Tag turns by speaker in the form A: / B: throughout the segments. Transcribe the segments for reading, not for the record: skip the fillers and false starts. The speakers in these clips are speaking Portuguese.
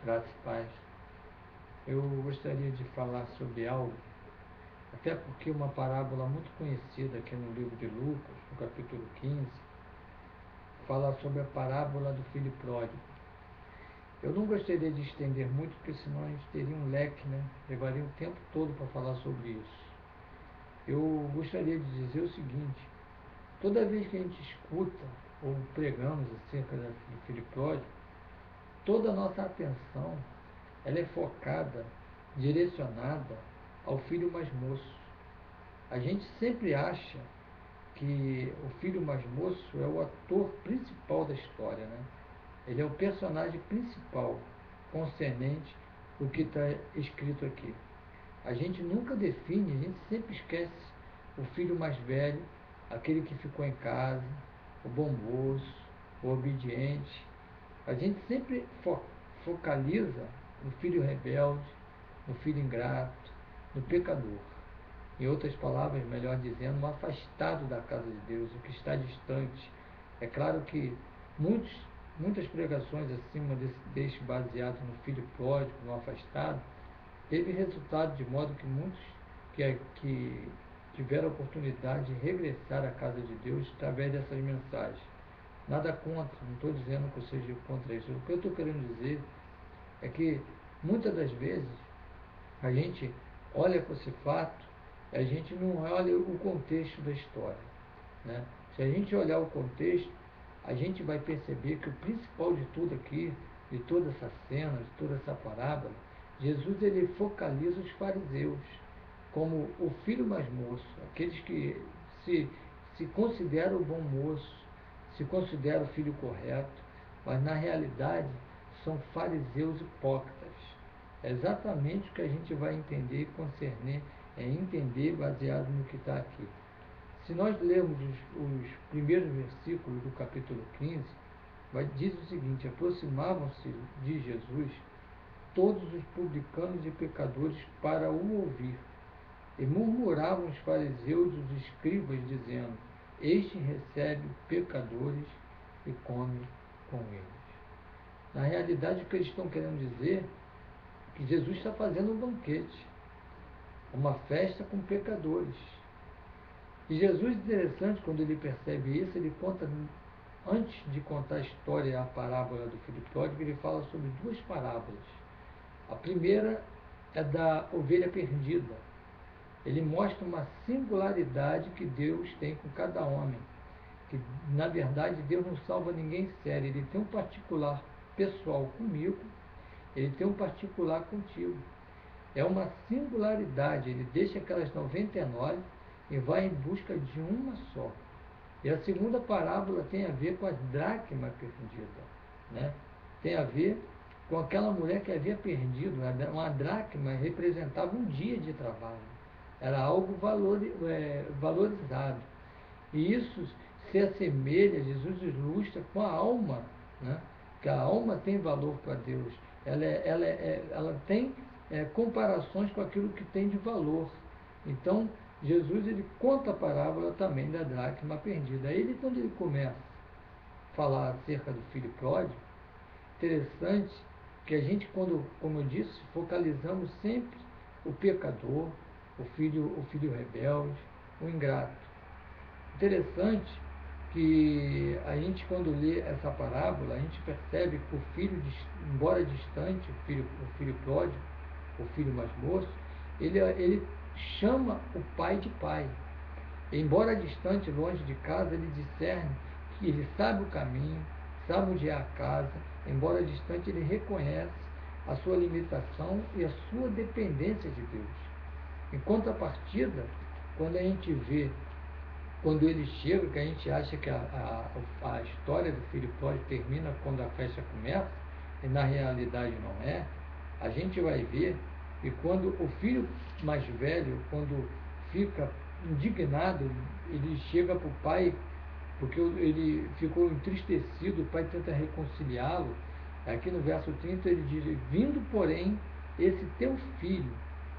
A: Graças e paz. Eu gostaria de falar sobre algo, até porque uma parábola muito conhecida aqui no livro de Lucas, no capítulo 15, fala sobre a parábola do filho pródigo. Eu não gostaria de estender muito, porque senão a gente teria um leque, né? Levaria o tempo todo para falar sobre isso. Eu gostaria de dizer o seguinte: toda vez que a gente escuta ou pregamos acerca do filho pródigo, toda a nossa atenção ela é focada, direcionada ao filho mais moço. A gente sempre acha que o filho mais moço é o ator principal da história, né? Ele é o personagem principal concernente o que está escrito aqui. A gente nunca define, a gente sempre esquece o filho mais velho, aquele que ficou em casa, o bom moço, o obediente. A gente sempre focaliza no filho rebelde, no filho ingrato, no pecador. Em outras palavras, melhor dizendo, no afastado da casa de Deus, o que está distante. É claro que muitas pregações acima deste baseado no filho pródigo, no afastado, teve resultado de modo que muitos que tiveram a oportunidade de regressar à casa de Deus através dessas mensagens. Nada contra, não estou dizendo que eu seja contra isso. O que eu estou querendo dizer é que muitas das vezes a gente olha para esse fato e a gente não olha o contexto da história, né? Se a gente olhar o contexto, a gente vai perceber que o principal de tudo aqui, de toda essa cena, de toda essa parábola, Jesus ele focaliza os fariseus como o filho mais moço, aqueles que se consideram o bom moço, se consideram o filho correto, mas na realidade são fariseus hipócritas. É exatamente o que a gente vai entender e concerner, é entender baseado no que está aqui. Se nós lermos os primeiros versículos do capítulo 15, diz o seguinte: aproximavam-se de Jesus todos os publicanos e pecadores para o ouvir, e murmuravam os fariseus e os escribas, dizendo: este recebe pecadores e come com eles. Na realidade, o que eles estão querendo dizer é que Jesus está fazendo um banquete, uma festa com pecadores. E Jesus, interessante, quando ele percebe isso, ele conta, antes de contar a história, a parábola do filho pródigo, ele fala sobre duas parábolas. A primeira é da ovelha perdida. Ele mostra uma singularidade que Deus tem com cada homem, que na verdade Deus não salva ninguém sério, ele tem um particular pessoal comigo, ele tem um particular contigo. É uma singularidade, ele deixa aquelas 99 e vai em busca de uma só. E a segunda parábola tem a ver com a dracma perdida, né? Tem a ver com aquela mulher que havia perdido. Uma dracma representava um dia de trabalho, era algo valorizado. E isso se assemelha, Jesus ilustra com a alma, né? Que a alma tem valor para Deus, ela tem comparações com aquilo que tem de valor. Então, Jesus ele conta a parábola também da dracma perdida. Aí, quando ele começa a falar acerca do filho pródigo, interessante que a gente, quando, como eu disse, focalizamos sempre o pecador, o filho rebelde, o ingrato. Interessante que a gente, quando lê essa parábola, a gente percebe que o filho, embora distante, o filho pródigo, o filho mais moço, ele chama o pai de pai. Embora distante, longe de casa, ele discerne que ele sabe o caminho, sabe onde é a casa. Embora distante, ele reconhece a sua limitação e a sua dependência de Deus. Em contrapartida, quando a gente vê, quando ele chega, que a gente acha que a história do filho pródigo termina quando a festa começa, e na realidade não é, a gente vai ver que quando o filho mais velho, quando fica indignado, ele chega para o pai, porque ele ficou entristecido, o pai tenta reconciliá-lo. Aqui no verso 30 ele diz: vindo, porém, esse teu filho,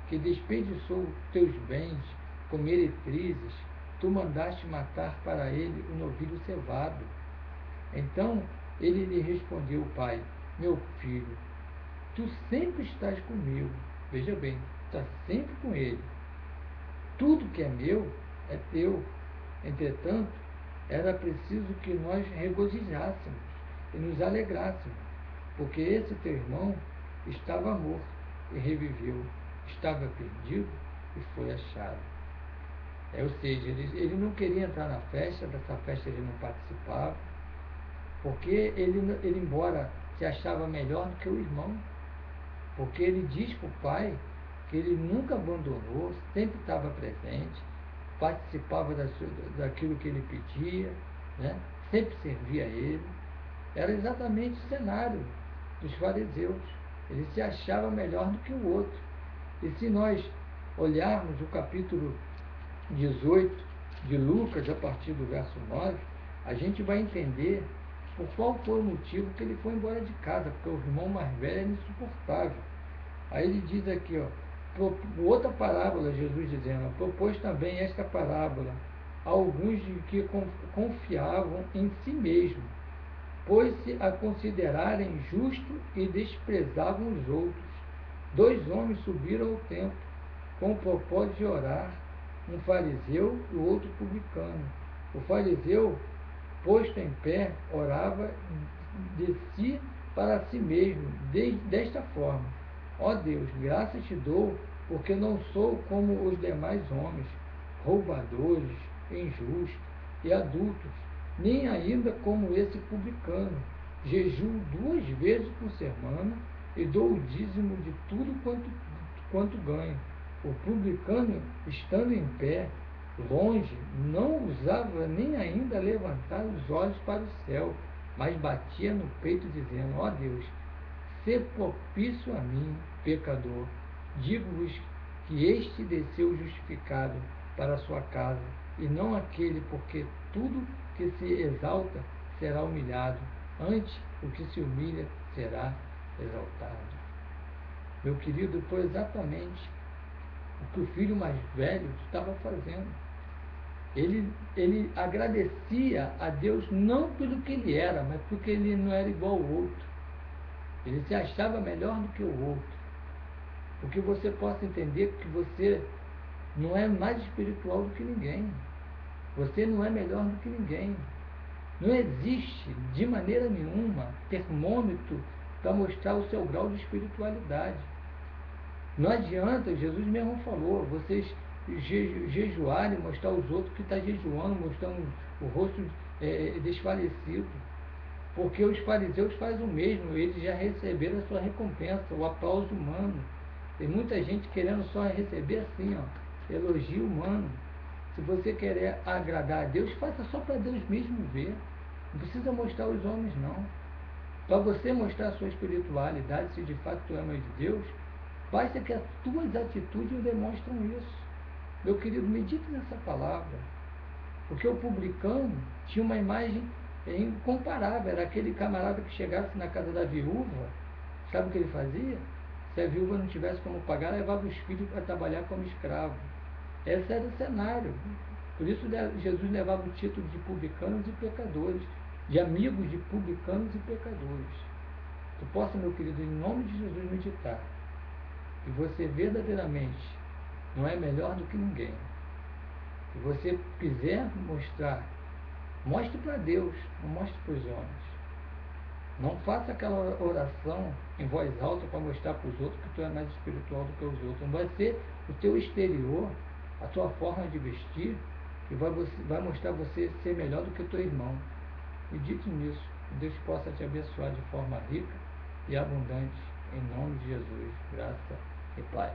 A: que desperdiçou teus bens com meretrizes, tu mandaste matar para ele o novilho cevado. Então ele lhe respondeu: pai, meu filho, tu sempre estás comigo. Veja bem, tu estás sempre com ele. Tudo que é meu é teu. Entretanto, era preciso que nós regozijássemos e nos alegrássemos, porque esse teu irmão estava morto e reviveu, estava perdido e foi achado. Ou seja, ele não queria entrar na festa, dessa festa ele não participava, porque ele embora se achava melhor do que o irmão, porque ele diz para o pai que ele nunca abandonou, sempre estava presente, participava daquilo que ele pedia, né? Sempre servia a ele. Era exatamente o cenário dos fariseus. Ele se achava melhor do que o outro. E se nós olharmos o capítulo 18 de Lucas, a partir do verso 9, a gente vai entender por qual foi o motivo que ele foi embora de casa, porque o irmão mais velho era insuportável. Aí ele diz aqui, outra parábola, Jesus dizendo, propôs também esta parábola a alguns de que confiavam em si mesmos, pois se a considerarem justo e desprezavam os outros. 2 homens subiram ao templo com o propósito de orar, um fariseu e o outro publicano. O fariseu, posto em pé, orava de si para si mesmo, desta forma: ó Deus, graças te dou, porque não sou como os demais homens, roubadores, injustos e adultos, nem ainda como esse publicano. Jejuo 2 vezes por semana e dou o dízimo de tudo quanto ganho. O publicano, estando em pé, longe, não ousava nem ainda levantar os olhos para o céu, mas batia no peito, dizendo: ó Deus, sê propício a mim, pecador. Digo-vos que este desceu justificado para a sua casa, e não aquele, porque tudo que se exalta será humilhado, antes o que se humilha será exaltado. Meu querido, foi exatamente o que o filho mais velho estava fazendo. Ele agradecia a Deus não pelo que ele era, mas porque ele não era igual ao outro. Ele se achava melhor do que o outro. Porque você possa entender que você não é mais espiritual do que ninguém. Você não é melhor do que ninguém. Não existe, de maneira nenhuma, termômetro para mostrar o seu grau de espiritualidade. Não adianta, Jesus mesmo falou, vocês jejuarem, mostrar aos outros que está jejuando, mostrando o rosto desfalecido. Porque os fariseus fazem o mesmo, eles já receberam a sua recompensa, o aplauso humano. Tem muita gente querendo só receber assim, elogio humano. Se você querer agradar a Deus, faça só para Deus mesmo ver. Não precisa mostrar aos homens, não. Para você mostrar a sua espiritualidade, se de fato tu ama de Deus, basta que as tuas atitudes demonstram isso. Meu querido, medite nessa palavra. Porque o publicano tinha uma imagem incomparável. Era aquele camarada que chegasse na casa da viúva, sabe o que ele fazia? Se a viúva não tivesse como pagar, levava os filhos para trabalhar como escravo. Esse era o cenário. Por isso Jesus levava o título de publicanos e pecadores, de amigos de publicanos e pecadores. Tu possa, meu querido, em nome de Jesus, meditar. E você verdadeiramente não é melhor do que ninguém. Se você quiser mostrar, mostre para Deus, não mostre para os homens. Não faça aquela oração em voz alta para mostrar para os outros que tu é mais espiritual do que os outros. Não vai ser o teu exterior, a tua forma de vestir, que vai mostrar você ser melhor do que o teu irmão. Medite nisso. Que Deus possa te abençoar de forma rica e abundante. Em nome de Jesus. Graça e paz.